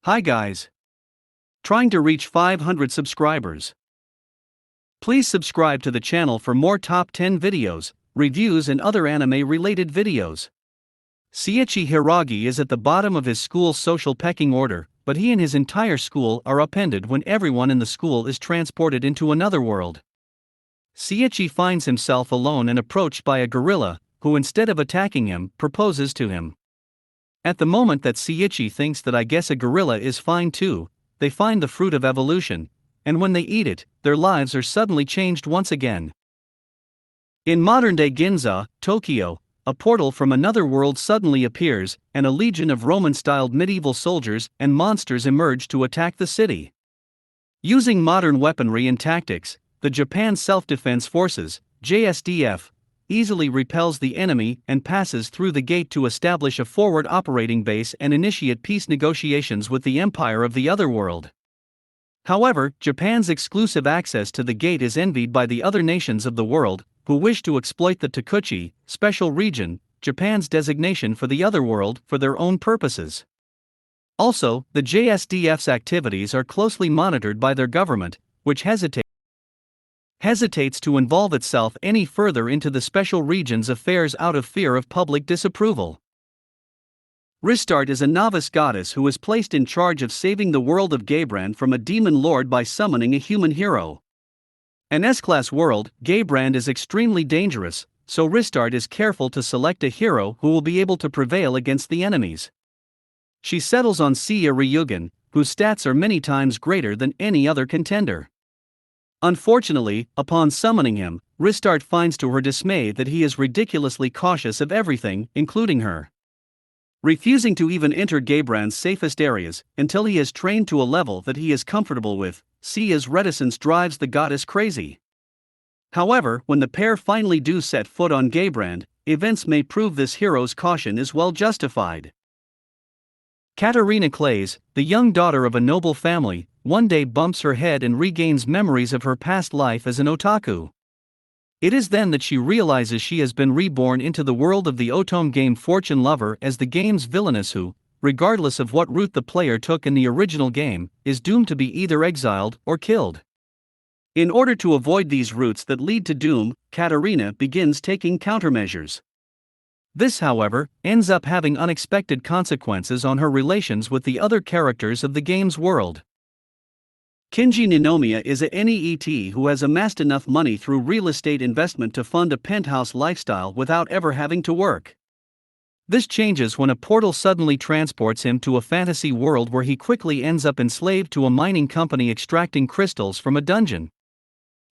Hi guys. Trying to reach 500 subscribers. Please subscribe to the channel for more top 10 videos, reviews and other anime related videos. Seiichi Hiragi is at the bottom of his school's social pecking order, but he and his entire school are upended when everyone in the school is transported into another world. Seiichi finds himself alone and approached by a gorilla, who instead of attacking him, proposes to him. At the moment that Seiichi thinks that I guess a gorilla is fine too, they find the fruit of evolution, and when they eat it, their lives are suddenly changed once again. In modern-day Ginza, Tokyo, a portal from another world suddenly appears, and a legion of Roman-styled medieval soldiers and monsters emerge to attack the city. Using modern weaponry and tactics, the Japan Self-Defense Forces, JSDF, easily repels the enemy and passes through the gate to establish a forward operating base and initiate peace negotiations with the Empire of the Otherworld. However, Japan's exclusive access to the gate is envied by the other nations of the world, who wish to exploit the Takuchi, special region, Japan's designation for the Otherworld, for their own purposes. Also, the JSDF's activities are closely monitored by their government, which hesitates to involve itself any further into the special region's affairs out of fear of public disapproval. Rishtart is a novice goddess who is placed in charge of saving the world of Gaybrand from a demon lord by summoning a human hero. An S-class world, Gaybrand is extremely dangerous, so Rishtart is careful to select a hero who will be able to prevail against the enemies. She settles on Seiya Ryugen, whose stats are many times greater than any other contender. Unfortunately, upon summoning him, Rishtart finds to her dismay that he is ridiculously cautious of everything, including her. Refusing to even enter Gaybrand's safest areas, until he is trained to a level that he is comfortable with, Seiya's reticence drives the goddess crazy. However, when the pair finally do set foot on Gaybrand, events may prove this hero's caution is well justified. Katarina Clays, the young daughter of a noble family, one day bumps her head and regains memories of her past life as an otaku. It is then that she realizes she has been reborn into the world of the otome game Fortune Lover as the game's villainess who, regardless of what route the player took in the original game, is doomed to be either exiled or killed. In order to avoid these routes that lead to doom, Katarina begins taking countermeasures. This, however, ends up having unexpected consequences on her relations with the other characters of the game's world. Kinji Ninomiya is a NEET who has amassed enough money through real estate investment to fund a penthouse lifestyle without ever having to work. This changes when a portal suddenly transports him to a fantasy world where he quickly ends up enslaved to a mining company extracting crystals from a dungeon.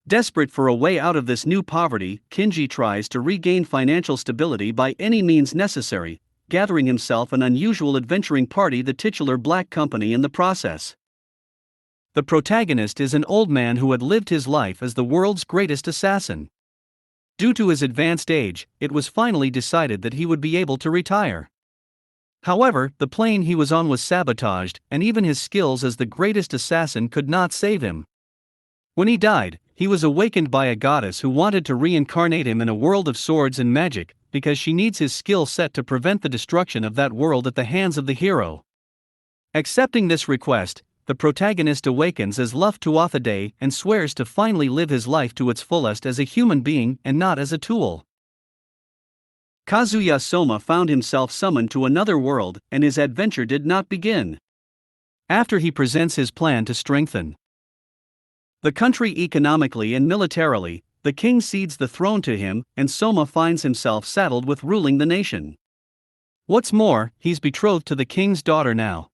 Desperate for a way out of this new poverty, Kinji tries to regain financial stability by any means necessary, gathering himself an unusual adventuring party, the titular Black Company, in the process. The protagonist is an old man who had lived his life as the world's greatest assassin. Due to his advanced age, it was finally decided that he would be able to retire. However, the plane he was on was sabotaged, and even his skills as the greatest assassin could not save him. When he died, he was awakened by a goddess who wanted to reincarnate him in a world of swords and magic, because she needs his skill set to prevent the destruction of that world at the hands of the hero. Accepting this request, the protagonist awakens as Luff Tuathade and swears to finally live his life to its fullest as a human being and not as a tool. Kazuya Soma found himself summoned to another world, and his adventure did not begin. After he presents his plan to strengthen the country economically and militarily, the king cedes the throne to him, and Soma finds himself saddled with ruling the nation. What's more, he's betrothed to the king's daughter now.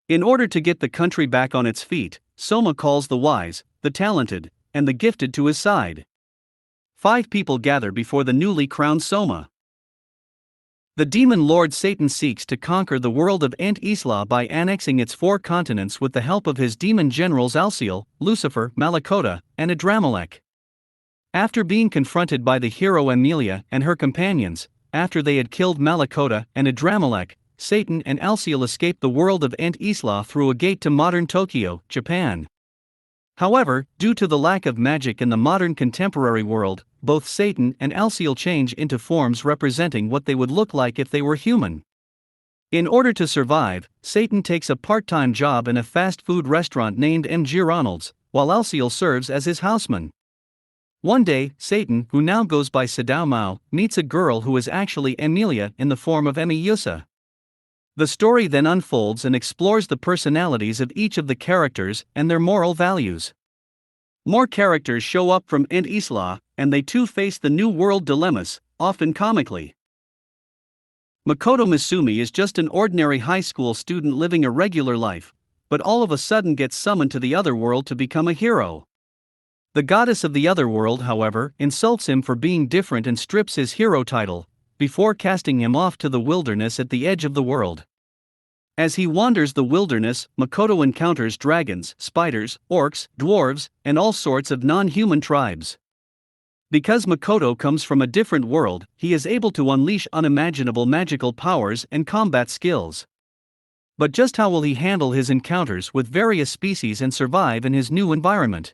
In order to get the country back on its feet, Soma calls the wise, the talented, and the gifted to his side. 5 people gather before the newly crowned Soma. The demon lord Satan seeks to conquer the world of Ant Isla by annexing its 4 continents with the help of his demon generals Alciel, Lucifer, Malakota, and Adramelech. After being confronted by the hero Amelia and her companions, after they had killed Malakota and Adramelech, Satan and Alciel escape the world of Ant Isla through a gate to modern Tokyo, Japan. However, due to the lack of magic in the modern contemporary world, both Satan and Alciel change into forms representing what they would look like if they were human. In order to survive, Satan takes a part-time job in a fast food restaurant named M.G. Ronald's, while Alciel serves as his houseman. One day, Satan, who now goes by Sadao Mao, meets a girl who is actually Emilia in the form of Emi Yusa. The story then unfolds and explores the personalities of each of the characters and their moral values. More characters show up from End Isla, and they too face the new world dilemmas, often comically. Makoto Misumi is just an ordinary high school student living a regular life, but all of a sudden gets summoned to the other world to become a hero. The goddess of the other world, however, insults him for being different and strips his hero title, before casting him off to the wilderness at the edge of the world. As he wanders the wilderness, Makoto encounters dragons, spiders, orcs, dwarves, and all sorts of non-human tribes. Because Makoto comes from a different world, he is able to unleash unimaginable magical powers and combat skills. But just how will he handle his encounters with various species and survive in his new environment?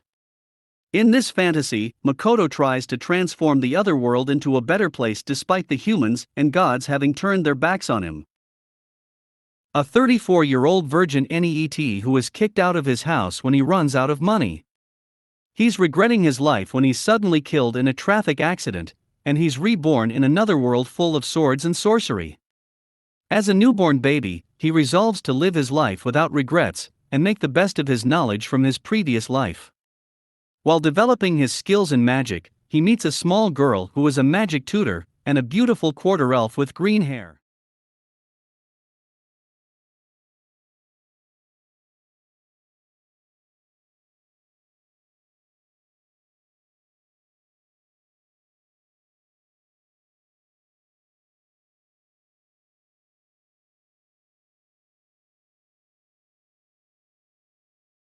In this fantasy, Makoto tries to transform the other world into a better place despite the humans and gods having turned their backs on him. A 34-year-old virgin NEET who is kicked out of his house when he runs out of money. He's regretting his life when he's suddenly killed in a traffic accident, and he's reborn in another world full of swords and sorcery. As a newborn baby, he resolves to live his life without regrets, and make the best of his knowledge from his previous life. While developing his skills in magic, he meets a small girl who is a magic tutor, and a beautiful quarter elf with green hair.